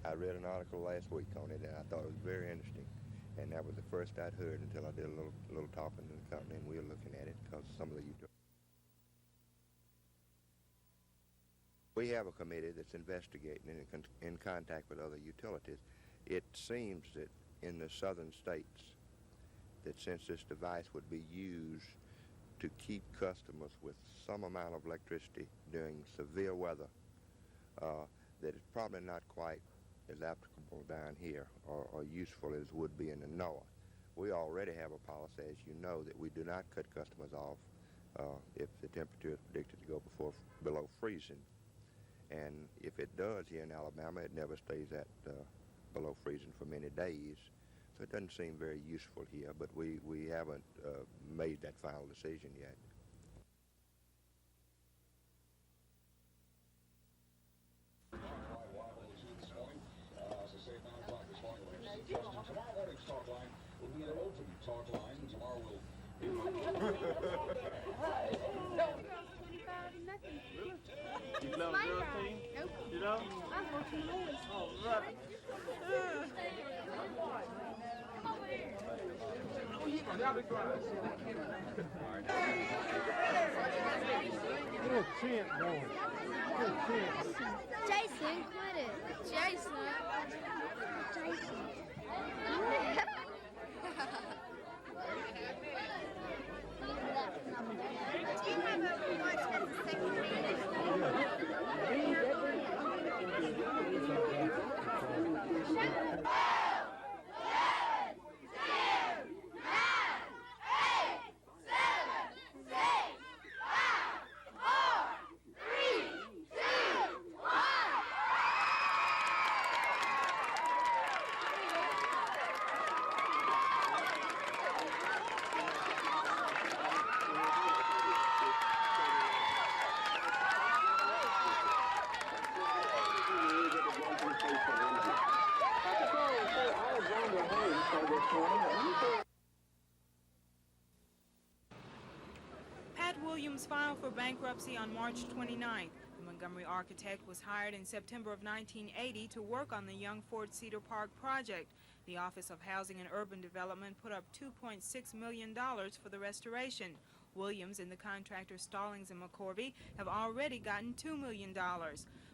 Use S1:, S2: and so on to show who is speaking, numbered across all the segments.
S1: I read an article last week on it, and I thought it was very interesting. And that was the first I'd heard until I did a little talking to the company, and we were looking at it because some of the utilities. We have a committee that's investigating and in contact with other utilities. It seems that in the southern states, that since this device would be used to keep customers with some amount of electricity during severe weather, that it's probably not quite as applicable down here or useful as would be in the north. We already have a policy, as you know, that we do not cut customers off if the temperature is predicted to go below freezing. And if it does here in Alabama, it never stays at below freezing for many days. So it doesn't seem very useful here, but we haven't made that final decision yet.
S2: Tomorrow morning's talk line will be an open talk line. Tomorrow we'll...
S3: You play on the girls team? Nope. You don't? I was watching the boys. Oh, right.
S4: Good chant going. Good chant.
S5: Jason, quit it. Jason. Do you have a watch that's the second
S6: Pat Williams filed for bankruptcy on March 29th. The Montgomery architect was hired in September of 1980 to work on the Young Ford Cedar Park project. The Office of Housing and Urban Development put up $2.6 million for the restoration. Williams and the contractor Stallings and McCorvey have already gotten $2 million.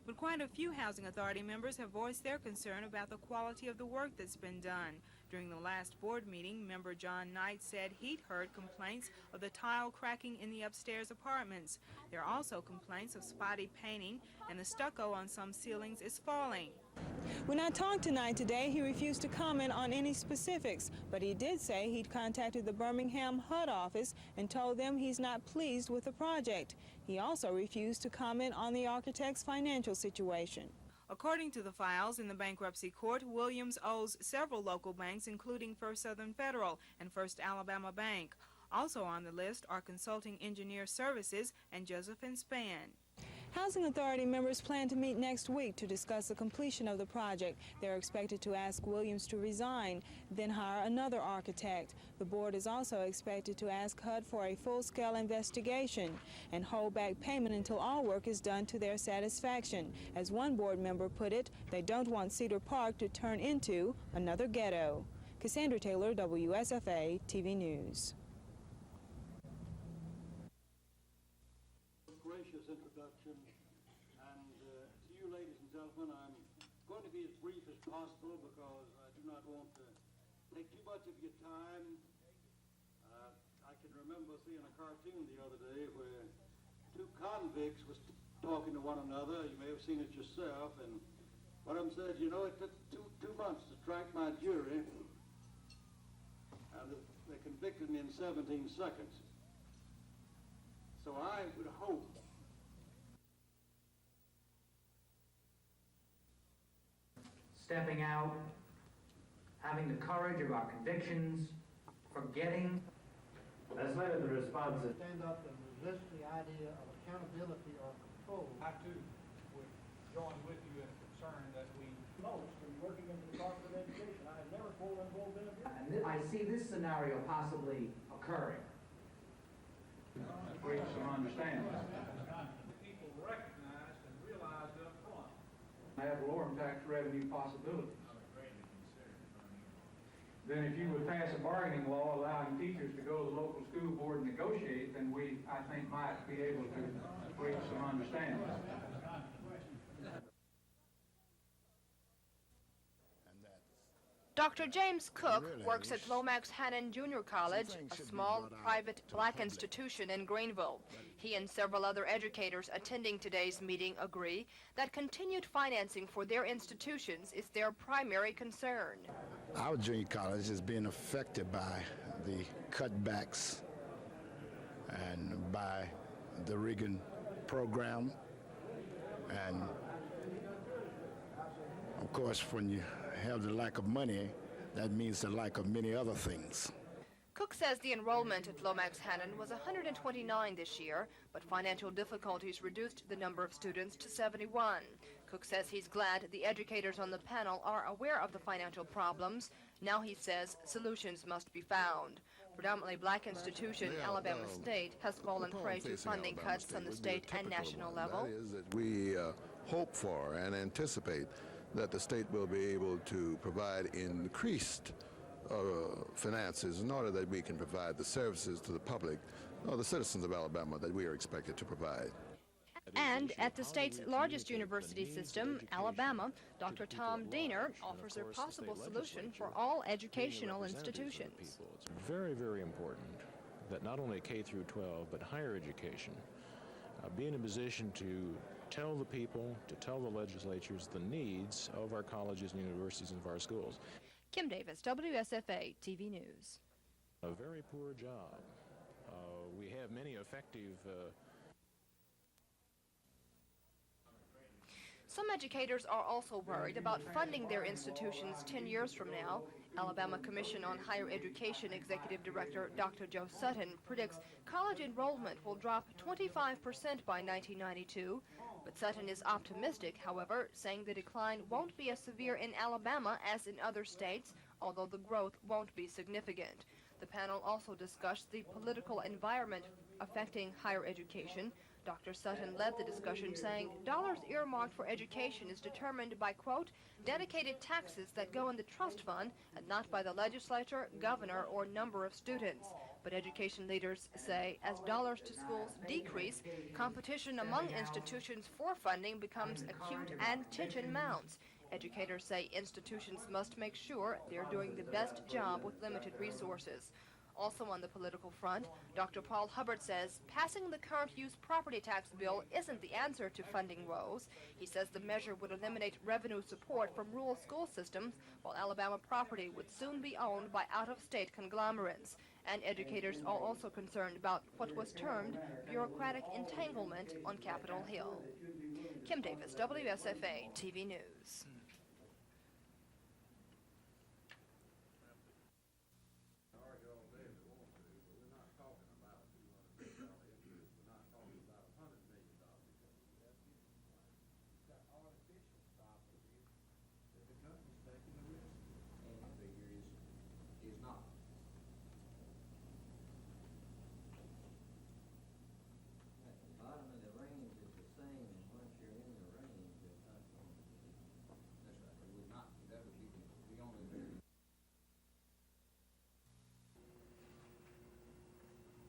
S6: But quite a few Housing Authority members have voiced their concern about the quality of the work that's been done. During the last board meeting, member John Knight said he'd heard complaints of the tile cracking in the upstairs apartments. There are also complaints of spotty painting, and the stucco on some ceilings is falling. When I talked to Knight today, he refused to comment on any specifics, but he did say he'd contacted the Birmingham HUD office and told them he's not pleased with the project. He also refused to comment on the architect's financial situation. According to the files in the bankruptcy court, Williams owes several local banks, including First Southern Federal and First Alabama Bank. Also on the list are Consulting Engineer Services and Joseph & Spann. Housing Authority members plan to meet next week to discuss the completion of the project. They're expected to ask Williams to resign, then hire another architect. The board is also expected to ask HUD for a full-scale investigation and hold back payment until all work is done to their satisfaction. As one board member put it, they don't want Cedar Park to turn into another ghetto. Cassandra Taylor, WSFA TV News.
S7: Gracious introduction, and to you, ladies and gentlemen, I'm going to be as brief as possible because I do not want to take too much of your time. I can remember seeing a cartoon the other day where two convicts was talking to one another. You may have seen it yourself, and one of them said, you know, it took two months to track my jury, and they convicted me in 17 seconds. So I would hope
S8: stepping out, having the courage of our convictions, forgetting.
S9: That's later the response is
S4: Stand up and resist the idea of accountability or control.
S10: I too would join with you in a concern that we
S4: Most in working in the Department of Education, I have never fully involved in a business.
S8: And I see this scenario possibly occurring.
S10: create some understanding. People recognized and realized up front. ad valorem tax revenue possibilities. Then if you would pass a bargaining law allowing teachers to go to the local school board and negotiate, then we, I think, might be able to reach some understanding.
S11: Dr. James Cook works at Lomax Hannon Junior College, a small private black institution in Greenville. He and several other educators attending today's meeting agree that continued financing for their institutions is their primary concern.
S12: Our junior college is being affected by the cutbacks and by the Reagan program. And of course, when you have the lack of money, that means the lack of many other things.
S11: Cook says the enrollment at Lomax Hannon was 129 this year, but financial difficulties reduced the number of students to 71. Cook says he's glad the educators on the panel are aware of the financial problems. Now he says solutions must be found. Predominantly black institution, Alabama State, has fallen prey to funding cuts on the state and national level.
S13: That is that we hope for and anticipate that the state will be able to provide increased finances in order that we can provide the services to the public or the citizens of Alabama that we are expected to provide.
S11: And at the state's largest university system, Alabama, Dr. Tom Diener offers a possible solution for all educational institutions.
S14: It's very, very important that not only K through 12, but higher education be in a position to tell the people, to tell the legislatures the needs of our colleges and universities and of our schools.
S11: Kim Davis, WSFA TV News.
S14: A very poor job. We have many effective
S11: Some educators are also worried about funding their institutions 10 years from now. Alabama Commission on Higher Education Executive Director Dr. Joe Sutton predicts college enrollment will drop 25% by 1992. But Sutton is optimistic, however, saying the decline won't be as severe in Alabama as in other states, although the growth won't be significant. The panel also discussed the political environment affecting higher education. Dr. Sutton led the discussion, saying dollars earmarked for education is determined by, quote, dedicated taxes that go in the trust fund and not by the legislature, governor, or number of students. But education leaders say as dollars to schools decrease, competition among institutions for funding becomes acute and tension mounts. Educators say institutions must make sure they're doing the best job with limited resources. Also on the political front, Dr. Paul Hubbard says passing the current use property tax bill isn't the answer to funding woes. He says the measure would eliminate revenue support from rural school systems, while Alabama property would soon be owned by out-of-state conglomerates. And educators are also concerned about what was termed bureaucratic entanglement on Capitol Hill. Kim Davis, WSFA TV News.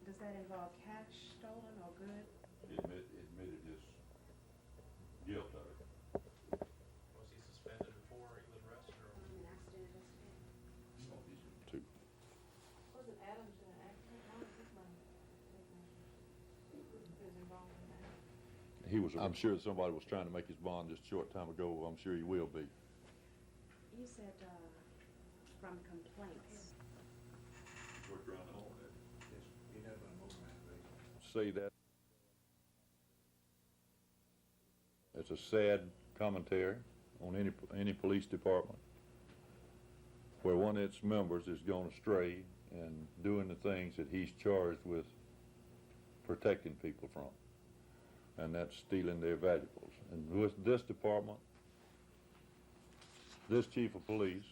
S15: Does that involve cash stolen or good?
S2: Admitted his guilt of it.
S3: Was he suspended before he was arrested? Or?
S15: An accident investigation.
S2: Two.
S15: Wasn't Adams in an accident? How was his money taken? Who was involved in that?
S2: He was. I'm sure somebody was trying to make his bond just a short time ago. I'm sure he will be.
S15: You said from complaints.
S2: Say that. It's a sad commentary on any police department where one of its members is gone astray and doing the things that he's charged with protecting people from, and that's stealing their valuables. And with this department, this chief of police,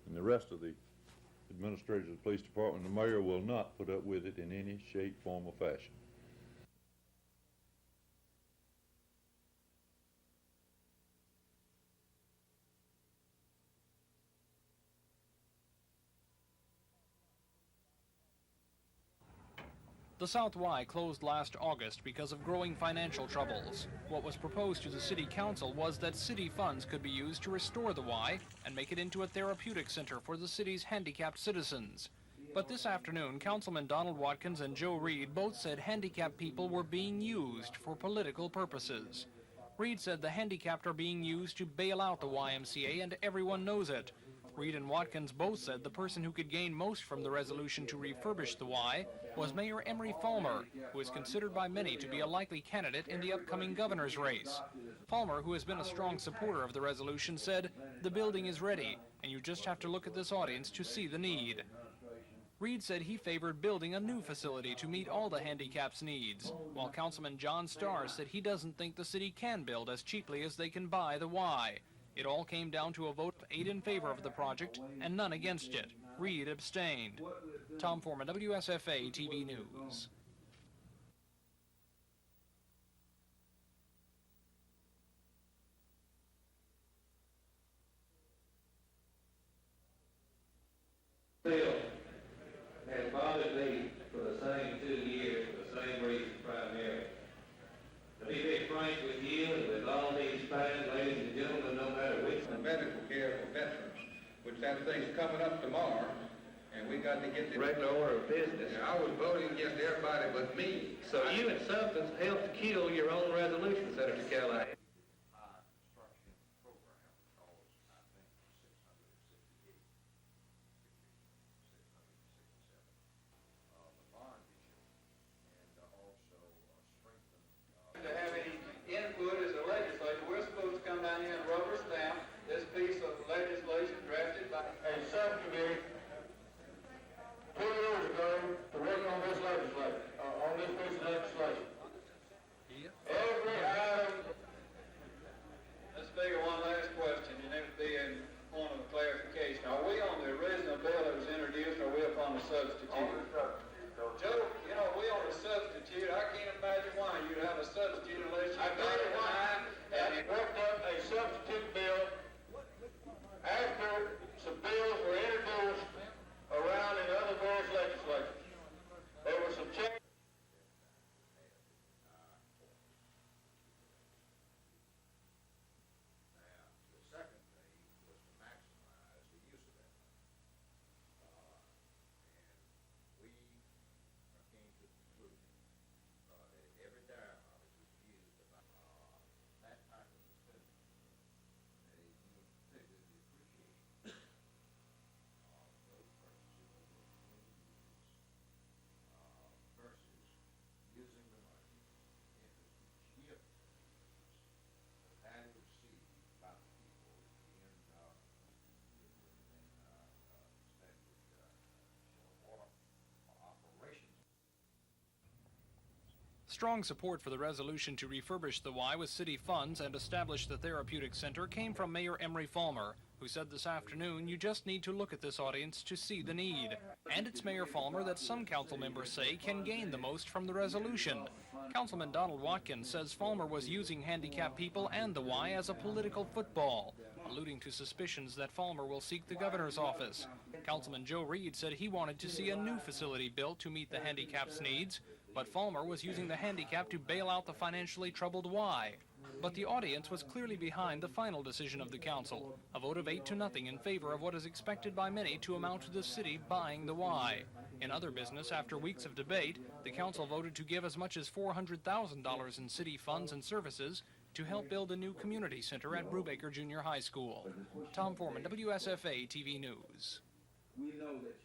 S2: and the rest of the administrators of the police department, the mayor will not put up with it in any shape, form, or fashion.
S16: The South Y closed last August because of growing financial troubles. What was proposed to the City Council was that city funds could be used to restore the Y and make it into a therapeutic center for the city's handicapped citizens. But this afternoon, Councilman Donald Watkins and Joe Reed both said handicapped people were being used for political purposes. Reed said the handicapped are being used to bail out the YMCA, and everyone knows it. Reed and Watkins both said the person who could gain most from the resolution to refurbish the Y was Mayor Emery Falmer, who is considered by many to be a likely candidate in the upcoming governor's race. Falmer, who has been a strong supporter of the resolution, said, "The building is ready, and you just have to look at this audience to see the need." Reed said he favored building a new facility to meet all the handicaps' needs, while Councilman John Starr said he doesn't think the city can build as cheaply as they can buy the Y. It all came down to a vote of 8 in favor of the project and none against it. Reed abstained. Tom Foreman, WSFA TV News.
S17: Has bothered me for the same 2 years for the same reason primarily. To be very frank with you and with all these fine ladies and gentlemen, no matter which.
S18: The medical care for veterans, which that thing's coming up tomorrow, and we got to get the
S17: regular order of business.
S18: I was voting against everybody but me.
S17: So you in substance helped kill your own resolution, Senator Callahan.
S10: To have any input as a legislator, we're supposed to come down here and rubber stamp this piece of legislation drafted by a subcommittee 2 years ago to work on this legislation, on this piece of legislation. Every item. Let's figure one last question, and it would be in point of clarification. Are we on the original bill that was introduced, or are we upon the substitute? Joe, you know, we on the substitute. I can't imagine why you'd have a substitute unless you got it tonight and it worked up a substitute bill after some bills were introduced around in other various legislatures. There were some changes.
S16: Strong support for the resolution to refurbish the Y with city funds and establish the therapeutic center came from Mayor Emery Falmer, who said this afternoon, "You just need to look at this audience to see the need." And it's Mayor Falmer that some council members say can gain the most from the resolution. Councilman Donald Watkins says Falmer was using handicapped people and the Y as a political football, alluding to suspicions that Falmer will seek the governor's office. Councilman Joe Reed said he wanted to see a new facility built to meet the handicapped needs, but Falmer was using the handicap to bail out the financially troubled Y. But the audience was clearly behind the final decision of the council, a vote of 8-0 in favor of what is expected by many to amount to the city buying the Y. In other business, after weeks of debate, the council voted to give as much as $400,000 in city funds and services to help build a new community center at Brubaker Junior High School. Tom Foreman, WSFA TV News.
S18: We know that.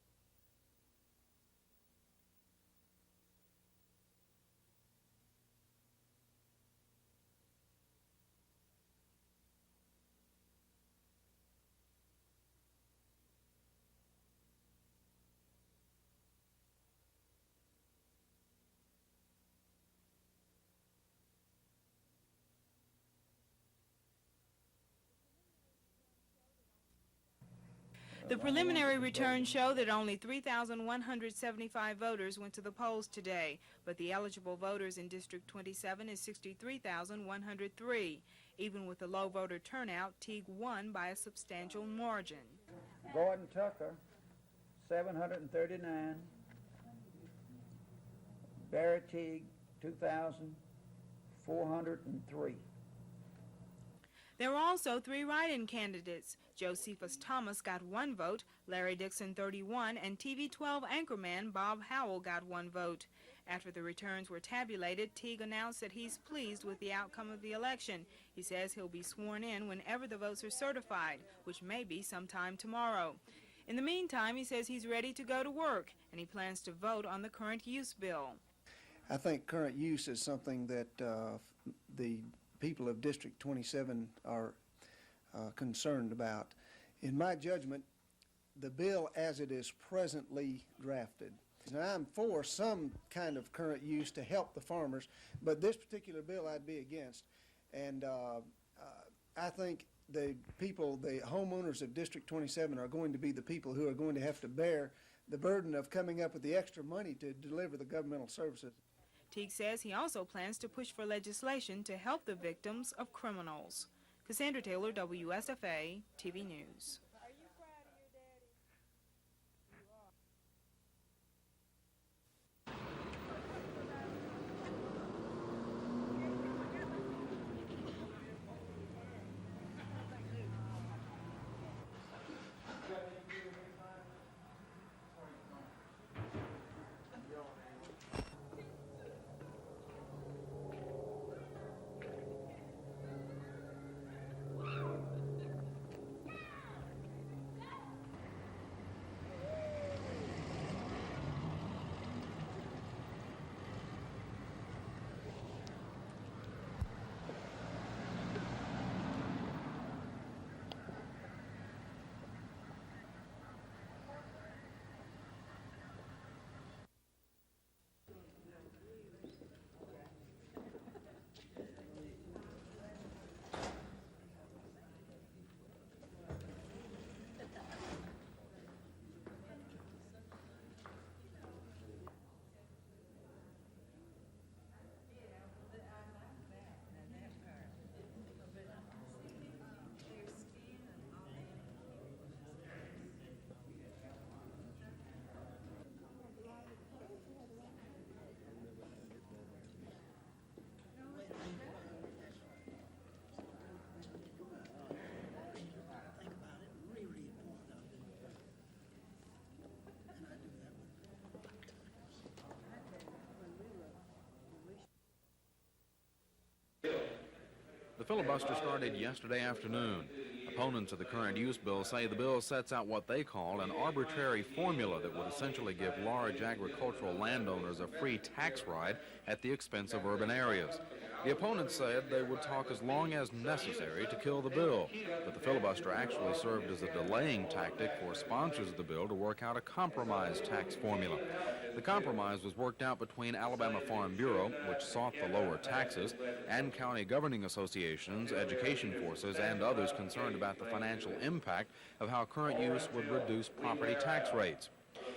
S6: The preliminary returns show that only 3,175 voters went to the polls today, but the eligible voters in District 27 is 63,103. Even with the low voter turnout, Teague won by a substantial margin.
S19: Gordon Tucker, 739. Barry Teague, 2,403.
S6: There were also 3 write-in candidates. Josephus Thomas got 1 vote, Larry Dixon 31, and TV 12 anchorman Bob Howell got 1 vote. After the returns were tabulated, Teague announced that he's pleased with the outcome of the election. He says he'll be sworn in whenever the votes are certified, which may be sometime tomorrow. In the meantime, he says he's ready to go to work, and he plans to vote on the current use bill.
S20: I think current use is something that the people of District 27 are concerned about. In my judgment, the bill as it is presently drafted, now I'm for some kind of current use to help the farmers, but this particular bill I'd be against. And I think the people, the homeowners of District 27 are going to be the people who are going to have to bear the burden of coming up with the extra money to deliver the governmental services.
S6: Teague says he also plans to push for legislation to help the victims of criminals. Cassandra Taylor, WSFA, TV News.
S21: The filibuster started yesterday afternoon. Opponents of the current use bill say the bill sets out what they call an arbitrary formula that would essentially give large agricultural landowners a free tax ride at the expense of urban areas. The opponents said they would talk as long as necessary to kill the bill, but the filibuster actually served as a delaying tactic for sponsors of the bill to work out a compromise tax formula. The compromise was worked out between Alabama Farm Bureau, which sought the lower taxes, and county governing associations, education forces, and others concerned about the financial impact of how current use would reduce property tax rates.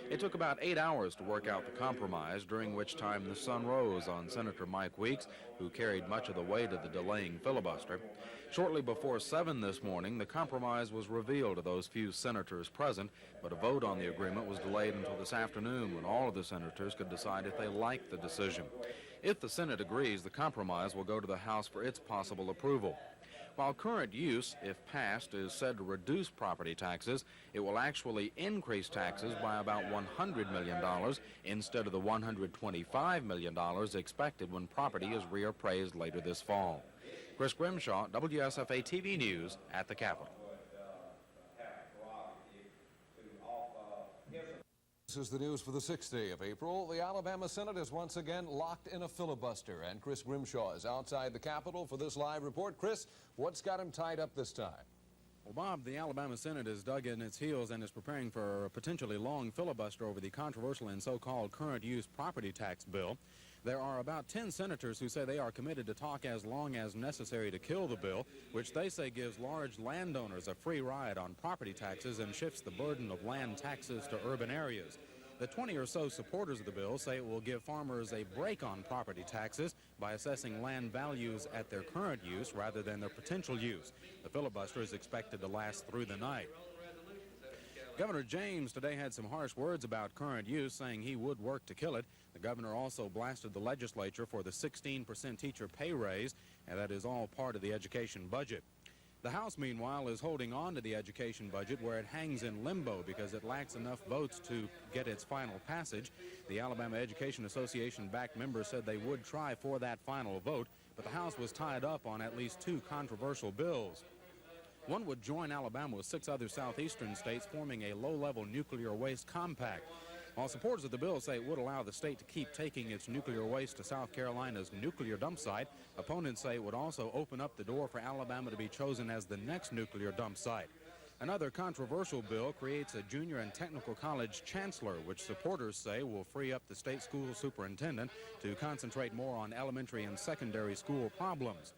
S21: It took about 8 hours to work out the compromise, during which time the sun rose on Senator Mike Weeks, who carried much of the weight of the delaying filibuster. Shortly before 7 this morning, the compromise was revealed to those few senators present, but a vote on the agreement was delayed until this afternoon, when all of the senators could decide if they liked the decision. If the Senate agrees, the compromise will go to the House for its possible approval. While current use, if passed, is said to reduce property taxes, it will actually increase taxes by about $100 million instead of the $125 million expected when property is reappraised later this fall. Chris Grimshaw, WSFA TV News at the Capitol.
S22: This is the news for the 6th day of April. The Alabama Senate is once again locked in a filibuster, and Chris Grimshaw is outside the Capitol for this live report. Chris, what's got him tied up this time?
S21: Well, Bob, the Alabama Senate is dug in its heels and is preparing for a potentially long filibuster over the controversial and so-called current use property tax bill. There are about 10 senators who say they are committed to talk as long as necessary to kill the bill, which they say gives large landowners a free ride on property taxes and shifts the burden of land taxes to urban areas. The 20 or so supporters of the bill say it will give farmers a break on property taxes by assessing land values at their current use rather than their potential use. The filibuster is expected to last through the night. Governor James today had some harsh words about current use, saying he would work to kill it. The governor also blasted the legislature for the 16% teacher pay raise, and that is all part of the education budget. The House, meanwhile, is holding on to the education budget where it hangs in limbo because it lacks enough votes to get its final passage. The Alabama Education Association-backed members said they would try for that final vote, but the House was tied up on at least 2 controversial bills. One would join Alabama with 6 other southeastern states, forming a low-level nuclear waste compact. While supporters of the bill say it would allow the state to keep taking its nuclear waste to South Carolina's nuclear dump site, opponents say it would also open up the door for Alabama to be chosen as the next nuclear dump site. Another controversial bill creates a junior and technical college chancellor, which supporters say will free up the state school superintendent to concentrate more on elementary and secondary school problems.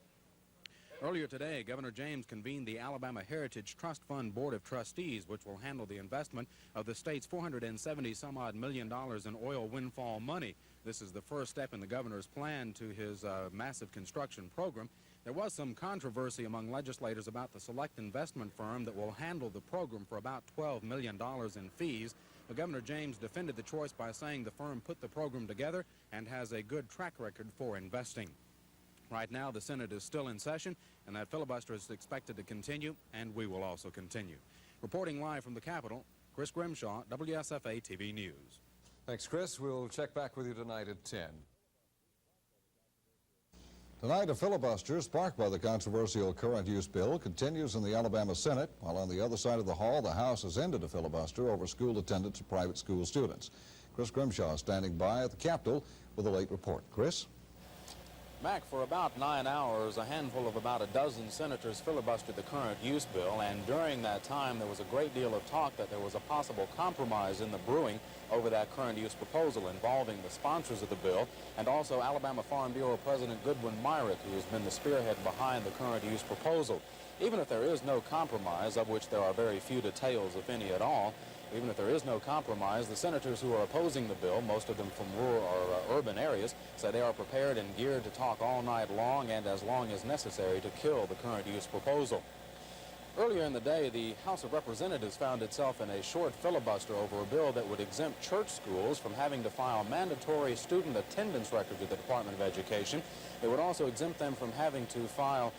S21: Earlier today, Governor James convened the Alabama Heritage Trust Fund Board of Trustees, which will handle the investment of the state's $470-some-odd million in oil windfall money. This is the first step in the governor's plan to his massive construction program. There was some controversy among legislators about the select investment firm that will handle the program for about $12 million in fees. But Governor James defended the choice by saying the firm put the program together and has a good track record for investing. Right now, the Senate is still in session, and that filibuster is expected to continue, and we will also continue. Reporting live from the Capitol, Chris Grimshaw, WSFA TV News.
S22: Thanks, Chris. We'll check back with you tonight at 10.
S1: Tonight, a filibuster sparked by the controversial current use bill continues in the Alabama Senate, while on the other side of the hall, the House has ended a filibuster over school attendance of private school students. Chris Grimshaw standing by at the Capitol with a late report. Chris?
S21: Mac, for about 9 hours, a handful of about a dozen senators filibustered the current use bill, and during that time there was a great deal of talk that there was a possible compromise in the brewing over that current use proposal involving the sponsors of the bill and also Alabama Farm Bureau President Goodwin Myrick, who has been the spearhead behind the current use proposal. Even if there is no compromise, of which there are very few details, if any at all, even if there is no compromise, the senators who are opposing the bill, most of them from rural or urban areas, say they are prepared and geared to talk all night long and as long as necessary to kill the current use proposal. Earlier in the day, the House of Representatives found itself in a short filibuster over a bill that would exempt church schools from having to file mandatory student attendance records with the Department of Education. It would also exempt them from having to file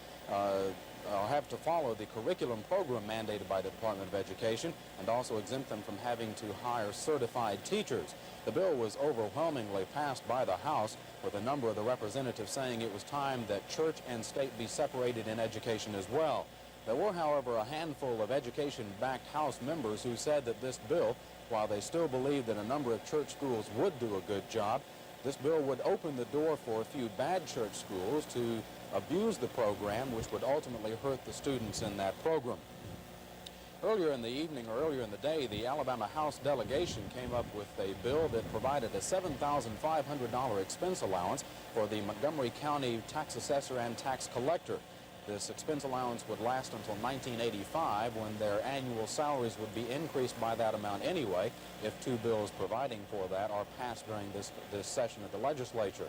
S21: have to follow the curriculum program mandated by the Department of Education and also exempt them from having to hire certified teachers. The bill was overwhelmingly passed by the House, with a number of the representatives saying it was time that church and state be separated in education as well. There were, however, a handful of education-backed House members who said that this bill, while they still believed that a number of church schools would do a good job, this bill would open the door for a few bad church schools to abuse the program, which would ultimately hurt the students in that program. Earlier in the evening or earlier in the day, the Alabama House delegation came up with a bill that provided a $7,500 expense allowance for the Montgomery County tax assessor and tax collector. This expense allowance would last until 1985, when their annual salaries would be increased by that amount anyway if 2 bills providing for that are passed during this session of the legislature.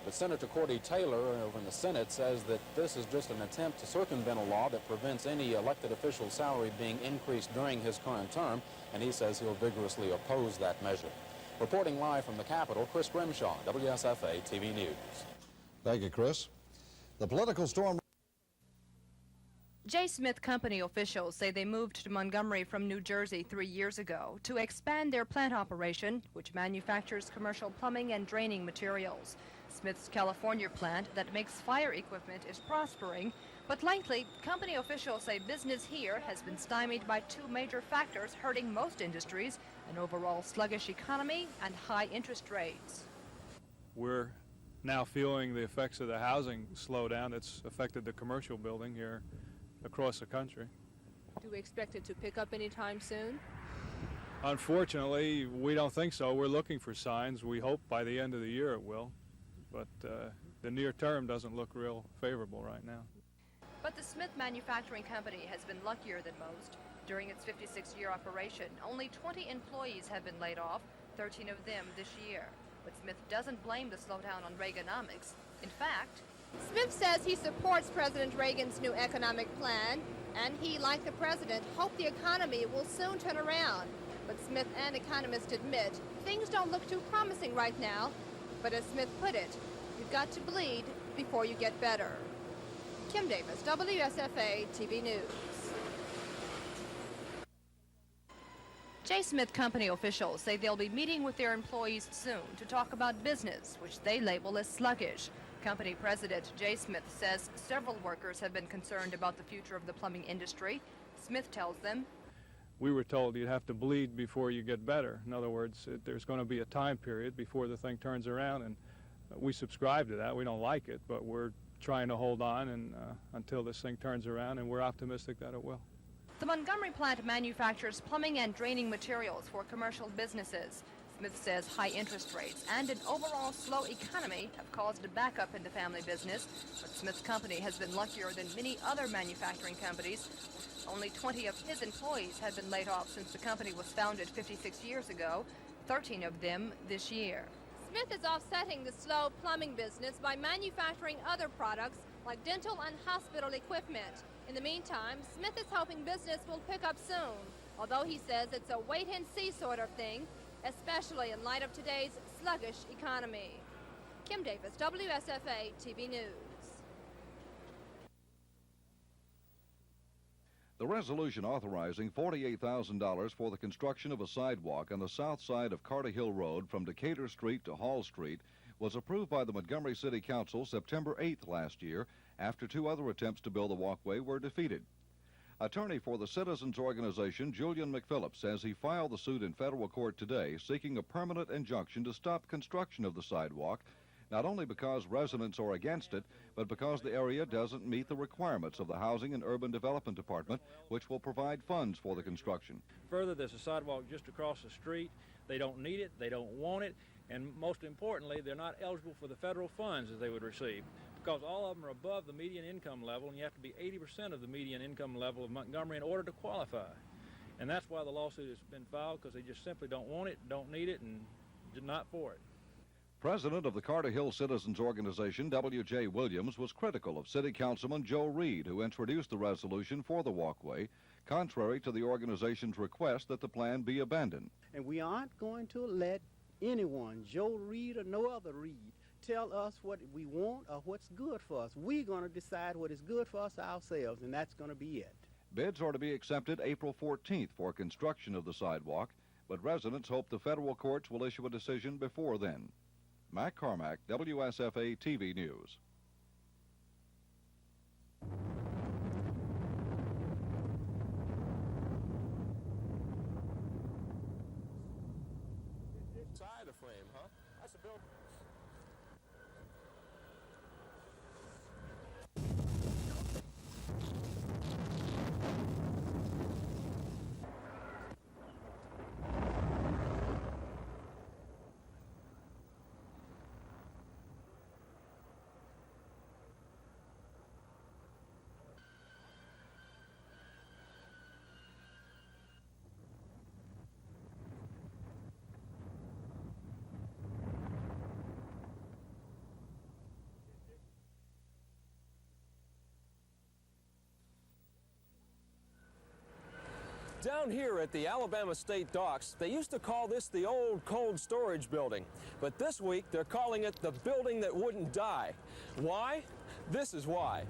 S21: But Senator Cordy Taylor over in the Senate says that this is just an attempt to circumvent a law that prevents any elected official's salary being increased during his current term, and he says he'll vigorously oppose that measure. Reporting live from the Capitol, Chris Grimshaw, WSFA TV News.
S1: Thank you, Chris. The political storm.
S11: J. Smith Company officials say they moved to Montgomery from New Jersey 3 years ago to expand their plant operation, which manufactures commercial plumbing and draining materials. Smith's California plant that makes fire equipment is prospering, but lately, company officials say business here has been stymied by 2 major factors hurting most industries: an overall sluggish economy and high interest rates.
S19: We're now feeling the effects of the housing slowdown that's affected the commercial building here across the country.
S23: Do we expect it to pick up anytime soon?
S19: Unfortunately, we don't think so. We're looking for signs. We hope by the end of the year it will. But the near term doesn't look real favorable right now.
S11: But the Smith Manufacturing Company has been luckier than most. During its 56-year operation, only 20 employees have been laid off, 13 of them this year. But Smith doesn't blame the slowdown on Reaganomics. In fact,
S5: Smith says he supports President Reagan's new economic plan
S11: And he, like the president, hoped the economy will soon turn around. But Smith and economists admit things don't look too promising right now. But as Smith put it, you've got to bleed before you get better. Kim Davis, WSFA TV News. J. Smith Company officials say they'll be meeting with their employees soon to talk about business, which they label as sluggish. Company president J. Smith says several workers have been concerned about the future of the plumbing industry. Smith tells them,
S19: we were told you'd have to bleed before you get better. In other words, there's going to be a time period before the thing turns around, and we subscribe to that. We don't like it, but we're trying to hold on and until this thing turns around, and we're optimistic that it will.
S11: The Montgomery plant manufactures plumbing and draining materials for commercial businesses. Smith says high interest rates and an overall slow economy have caused a backup in the family business, but Smith's company has been luckier than many other manufacturing companies. Only 20 of his employees have been laid off since the company was founded 56 years ago, 13 of them this year. Smith is offsetting the slow plumbing business by manufacturing other products like dental and hospital equipment. In the meantime, Smith is hoping business will pick up soon, although he says it's a wait-and-see sort of thing, especially in light of today's sluggish economy. Kim Davis, WSFA TV News.
S1: The resolution authorizing $48,000 for the construction of a sidewalk on the south side of Carter Hill Road from Decatur Street to Hall Street was approved by the Montgomery City Council September 8th last year after two other attempts to build the walkway were defeated. Attorney for the citizens organization Julian McPhillips says he filed the suit in federal court today seeking a permanent injunction to stop construction of the sidewalk, not only because residents are against it, but because the area doesn't meet the requirements of the Housing and Urban Development Department, which will provide funds for the construction.
S4: Further, there's a sidewalk just across the street. They don't need it, they don't want it, and most importantly, they're not eligible for the federal funds that they would receive, because all of them are above the median income level, and you have to be 80% of the median income level of Montgomery in order to qualify. And that's why the lawsuit has been filed, because they just simply don't want it, don't need it, and not for it.
S1: President of the Carter Hill Citizens Organization, W.J. Williams, was critical of City Councilman Joe Reed, who introduced the resolution for the walkway, contrary to the organization's request that the plan be abandoned.
S7: And we aren't going to let anyone, Joe Reed or no other Reed, tell us what we want or what's good for us. We're going to decide what is good for us ourselves, and that's going to be it.
S1: Bids are to be accepted April 14th for construction of the sidewalk, but residents hope the federal courts will issue a decision before then. Mac Carmack, WSFA TV News.
S9: Side of frame, huh? That's a building.
S24: Down here at the Alabama State Docks, they used to call this the old cold storage building. But this week, they're calling it the building that wouldn't die. Why? This is why.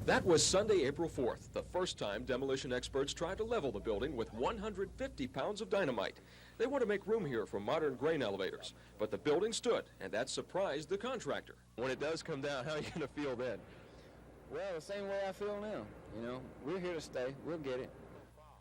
S25: That was Sunday, April 4th, the first time demolition experts tried to level the building with 150 pounds of dynamite. They want to make room here for modern grain elevators, but the building stood, and that surprised the contractor.
S26: When it does come down, how are you going to feel then?
S27: Well, the same way I feel now. You know, we're here to stay. We'll get it.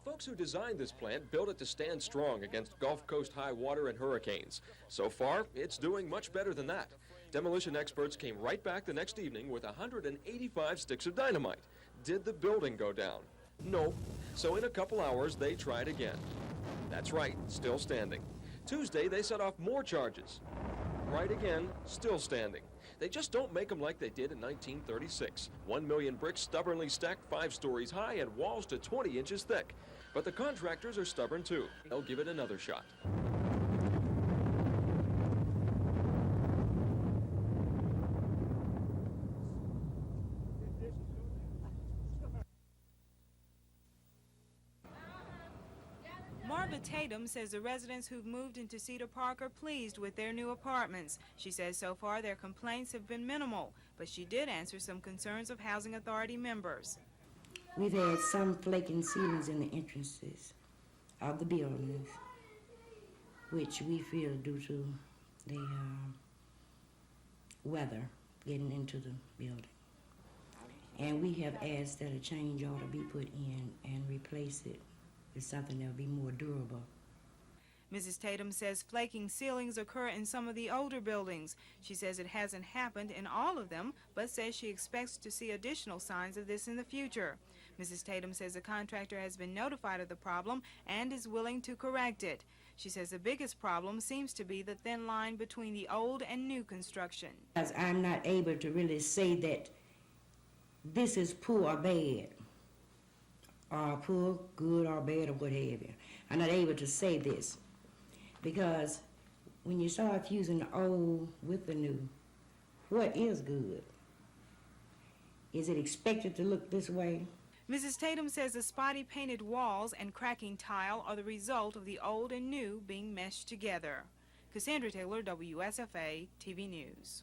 S25: Folks who designed this plant built it to stand strong against Gulf Coast high water and hurricanes. So far, it's doing much better than that. Demolition experts came right back the next evening with 185 sticks of dynamite. Did the building go down? No. So in a couple hours, they tried again. That's right, still standing. Tuesday, they set off more charges. Right again, still standing. They just don't make them like they did in 1936. 1 million bricks stubbornly stacked 5 stories high and walls to 20 inches thick. But the contractors are stubborn too. They'll give it another shot.
S6: Tatum says the residents who've moved into Cedar Park are pleased with their new apartments. She says so far their complaints have been minimal, but she did answer some concerns of Housing Authority members.
S2: We've had some flaking ceilings in the entrances of the buildings, which we feel due to the weather getting into the building. And we have asked that a change ought to be put in and replace it with something that will be more durable.
S6: Mrs. Tatum says flaking ceilings occur in some of the older buildings. She says it hasn't happened in all of them, but says she expects to see additional signs of this in the future. Mrs. Tatum says the contractor has been notified of the problem and is willing to correct it. She says the biggest problem seems to be the thin line between the old and new construction.
S2: As I'm not able to really say that this is poor or bad, or poor, good or bad, or what have you. I'm not able to say this because when you start fusing the old with the new, what is good? Is it expected to look this way?
S6: Mrs. Tatum says the spotty painted walls and cracking tile are the result of the old and new being meshed together. Cassandra Taylor, WSFA TV News.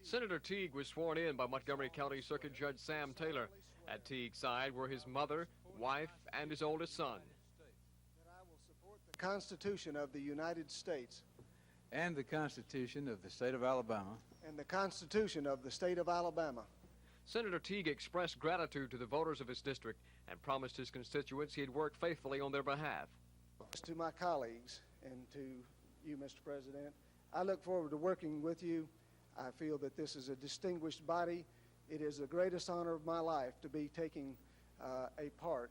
S26: Senator Teague was sworn in by Montgomery County Circuit Judge Sam Taylor. At Teague's side were his mother, wife, and his oldest son.
S20: That I will support the Constitution of the United States
S3: and the Constitution of the State of Alabama.
S20: And the Constitution of the State of Alabama.
S26: Senator Teague expressed gratitude to the voters of his district and promised his constituents he'd work faithfully on their behalf.
S20: To my colleagues and to you, Mr. President, I look forward to working with you. I feel that this is a distinguished body. It is the greatest honor of my life to be taking a part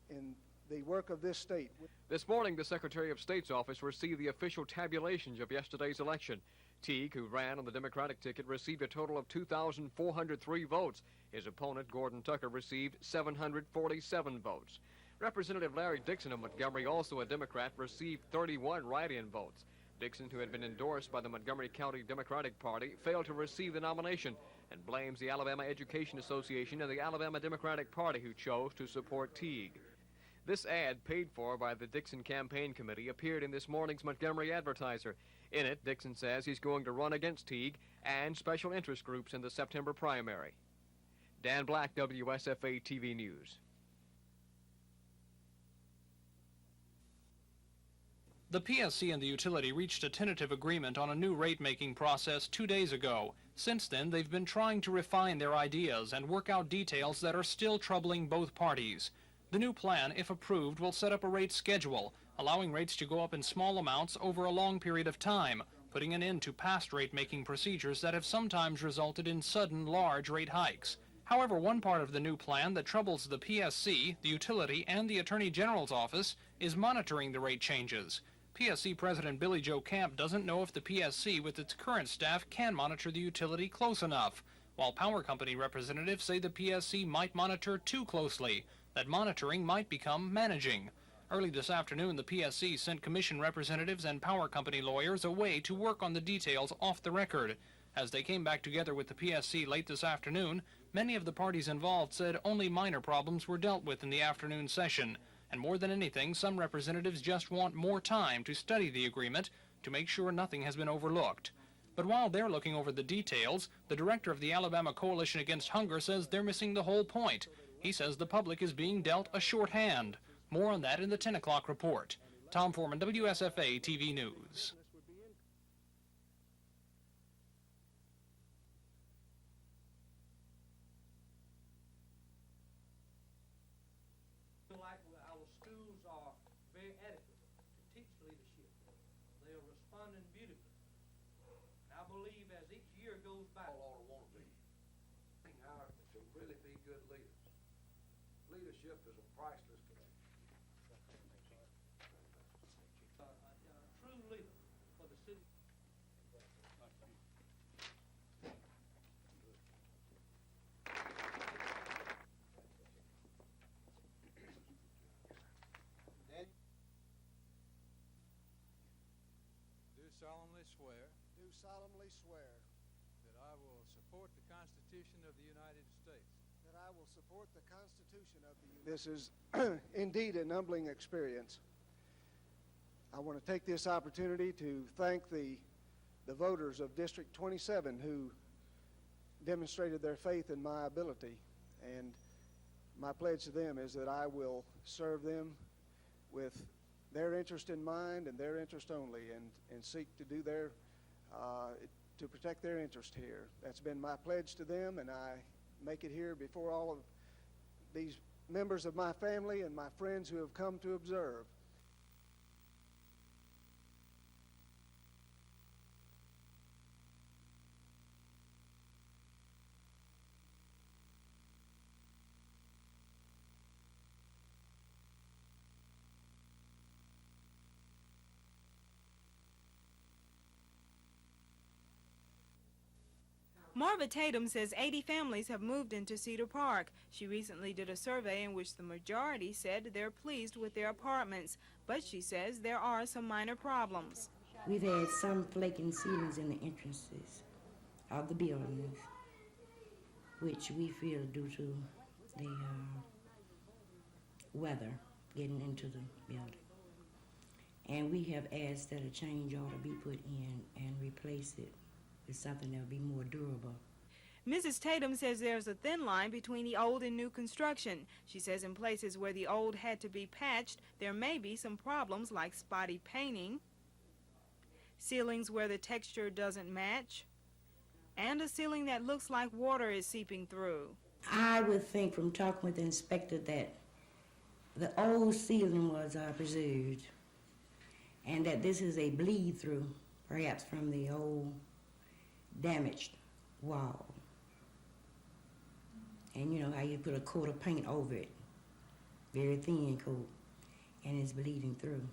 S20: in the work of this state.
S26: This morning, the Secretary of State's office received the official tabulations of yesterday's election. Teague, who ran on the Democratic ticket, received a total of 2,403 votes. His opponent, Gordon Tucker, received 747 votes. Representative Larry Dixon of Montgomery, also a Democrat, received 31 write-in votes. Dixon, who had been endorsed by the Montgomery County Democratic Party, failed to receive the nomination and blames the Alabama Education Association and the Alabama Democratic Party, who chose to support Teague. This ad, paid for by the Dixon Campaign Committee, appeared in this morning's Montgomery Advertiser. In it, Dixon says he's going to run against Teague and special interest groups in the September primary. Dan Black, WSFA TV News.
S16: The PSC and the utility reached a tentative agreement on a new rate-making process 2 days ago. Since then, they've been trying to refine their ideas and work out details that are still troubling both parties. The new plan, if approved, will set up a rate schedule, allowing rates to go up in small amounts over a long period of time, putting an end to past rate-making procedures that have sometimes resulted in sudden, large rate hikes. However, one part of the new plan that troubles the PSC, the utility, and the Attorney General's office is monitoring the rate changes. PSC President Billy Joe Camp doesn't know if the PSC with its current staff can monitor the utility close enough, while power company representatives say the PSC might monitor too closely, that monitoring might become managing. Early this afternoon, the PSC sent commission representatives and power company lawyers away to work on the details off the record. As they came back together with the PSC late this afternoon, many of the parties involved said only minor problems were dealt with in the afternoon session. And more than anything, some representatives just want more time to study the agreement to make sure nothing has been overlooked. But while they're looking over the details, the director of the Alabama Coalition Against Hunger says they're missing the whole point. He says the public is being dealt a shorthand. More on that in the 10 o'clock report. Tom Foreman, WSFA TV News.
S8: Like our schools are very adequate to teach leadership. They are responding beautifully. I believe as each year goes by, all ought to want to be to really be good leaders. Leadership is a priceless commodity. True leader for the city.
S10: Do solemnly swear
S3: that I will support the Constitution of the United States.
S10: that I will support the Constitution of the United States. This is indeed an humbling experience. I want to take this opportunity to thank the voters of District 27 who demonstrated their faith in my ability, and my pledge to them is that I will serve them with their interest in mind and their interest only, and seek to do to protect their interest here. That's been my pledge to them, and I make it here before all of these members of my family and my friends who have come to observe.
S6: Marva Tatum says 80 families have moved into Cedar Park. She recently did a survey in which the majority said they're pleased with their apartments, but she says there are some minor problems.
S2: We've had some flaking ceilings in the entrances of the buildings, which we feel due to the weather getting into the building. And we have asked that a change ought to be put in and replace it with something that will be more durable.
S6: Mrs. Tatum says there's a thin line between the old and new construction. She says in places where the old had to be patched, there may be some problems like spotty painting, ceilings where the texture doesn't match, and a ceiling that looks like water is seeping through.
S2: I would think from talking with the inspector that the old ceiling was preserved, and that this is a bleed-through, perhaps from the old damaged wall. And you know how you put a coat of paint over it, very thin coat, and it's bleeding through.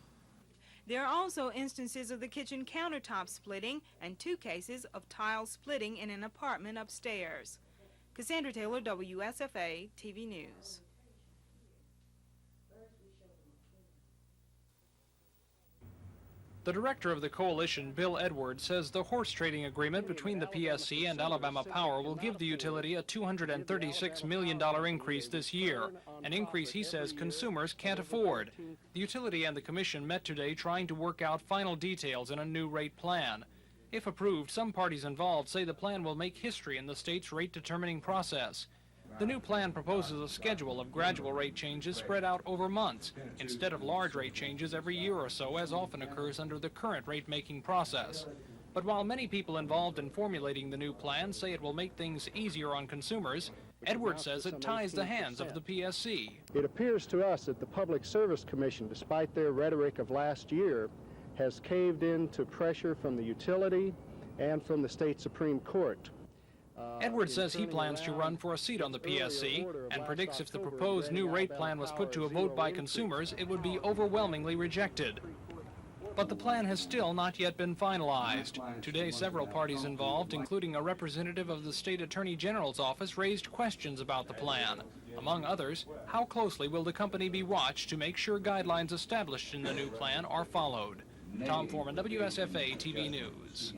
S6: There are also instances of the kitchen countertop splitting and 2 cases of tile splitting in an apartment upstairs. Cassandra Taylor, WSFA TV News.
S16: The director of the coalition, Bill Edwards, says the horse trading agreement between the PSC and Alabama Power will give the utility a $236 million increase this year, an increase he says consumers can't afford. The utility and the commission met today trying to work out final details in a new rate plan. If approved, some parties involved say the plan will make history in the state's rate determining process. The new plan proposes a schedule of gradual rate changes spread out over months, instead of large rate changes every year or so, as often occurs under the current rate-making process. But while many people involved in formulating the new plan say it will make things easier on consumers, Edwards says it ties the hands of the PSC.
S10: It appears to us that the Public Service Commission, despite their rhetoric of last year, has caved in to pressure from the utility and from the state Supreme Court.
S16: Edwards says he plans to run for a seat on the PSC and predicts if the proposed new rate plan was put to a vote by consumers, it would be overwhelmingly rejected. But the plan has still not yet been finalized. Today, several parties involved, including a representative of the State Attorney General's office, raised questions about the plan. Among others, how closely will the company be watched to make sure guidelines established in the new plan are followed? Tom Foreman, WSFA TV News.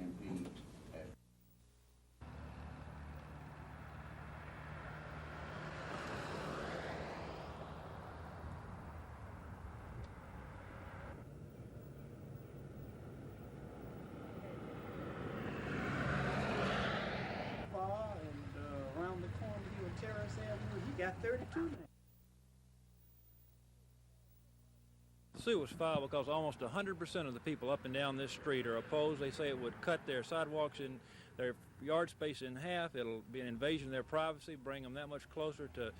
S7: Around the corner here on Terrace Avenue, he got 32 now.
S4: The suit was filed because almost 100% of the people up and down this street are opposed. They say it would cut their sidewalks in their yard space in half. It'll be an invasion of their privacy, bring them that much closer to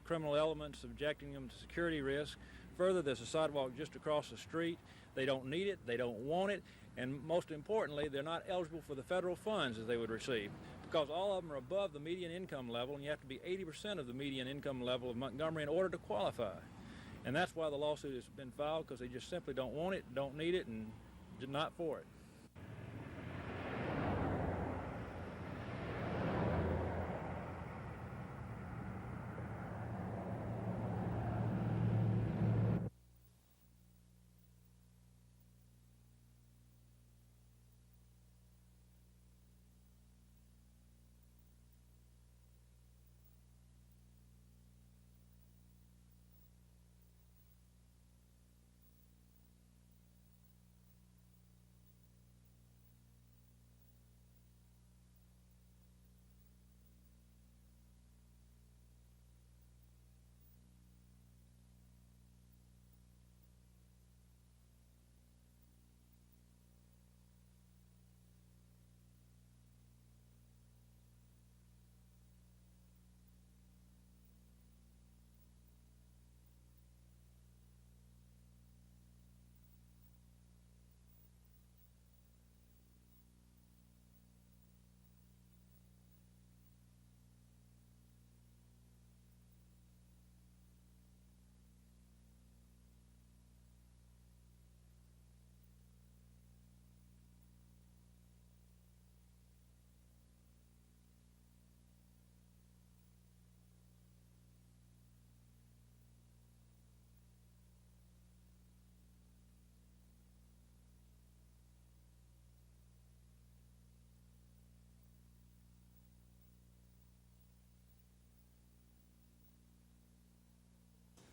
S4: criminal elements, subjecting them to security risk. Further, there's a sidewalk just across the street. They don't need it, they don't want it, and most importantly, they're not eligible for the federal funds as they would receive, because all of them are above the median income level, and you have to be 80% of the median income level of Montgomery in order to qualify. And that's why the lawsuit has been filed, because they just simply don't want it, don't need it, and not for it.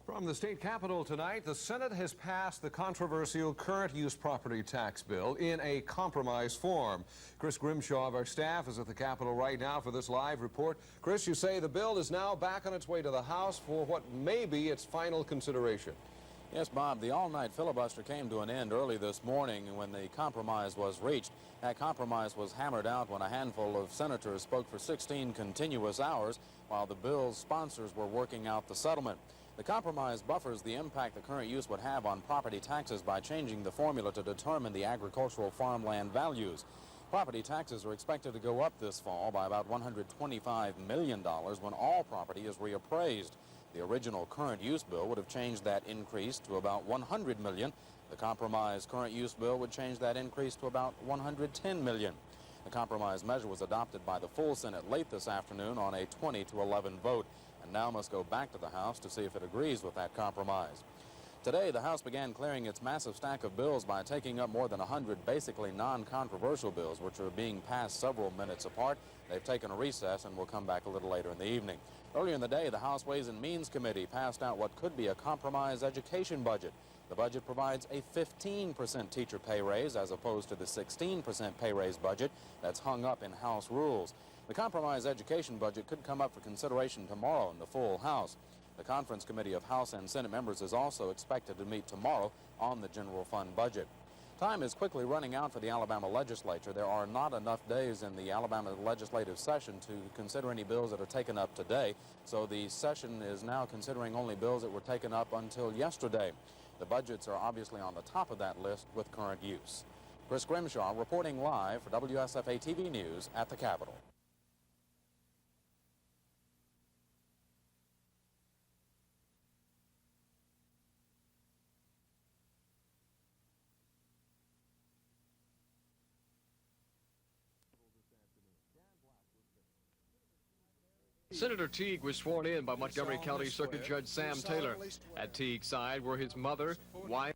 S12: From the state capitol tonight, the Senate has passed the controversial current use property tax bill in a compromise form. Chris Grimshaw of our staff is at the Capitol right now for this live report. Chris, you say the bill is now back on its way to the House for what may be its final consideration.
S21: Yes, Bob, the all-night filibuster came to an end early this morning when the compromise was reached. That compromise was hammered out when a handful of senators spoke for 16 continuous hours while the bill's sponsors were working out the settlement. The compromise buffers the impact the current use would have on property taxes by changing the formula to determine the agricultural farmland values. Property taxes are expected to go up this fall by about $125 million when all property is reappraised. The original current use bill would have changed that increase to about $100 million. The compromise current use bill would change that increase to about $110 million. The compromise measure was adopted by the full Senate late this afternoon on a 20-11 vote, and now must go back to the House to see if it agrees with that compromise. Today, the House began clearing its massive stack of bills by taking up more than 100 basically non-controversial bills, which are being passed several minutes apart. They've taken a recess and will come back a little later in the evening. Earlier in the day, the House Ways and Means Committee passed out what could be a compromise education budget. The budget provides a 15% teacher pay raise as opposed to the 16% pay raise budget that's hung up in House rules. The compromise education budget could come up for consideration tomorrow in the full House. The Conference Committee of House and Senate members is also expected to meet tomorrow on the general fund budget. Time is quickly running out for the Alabama legislature. There are not enough days in the Alabama legislative session to consider any bills that are taken up today, so the session is now considering only bills that were taken up until yesterday. The budgets are obviously on the top of that list with current use. Chris Grimshaw reporting live for WSFA TV News at the Capitol.
S26: Senator Teague was sworn in by Montgomery County Circuit Judge Sam Taylor. At Teague's side were his mother, wife,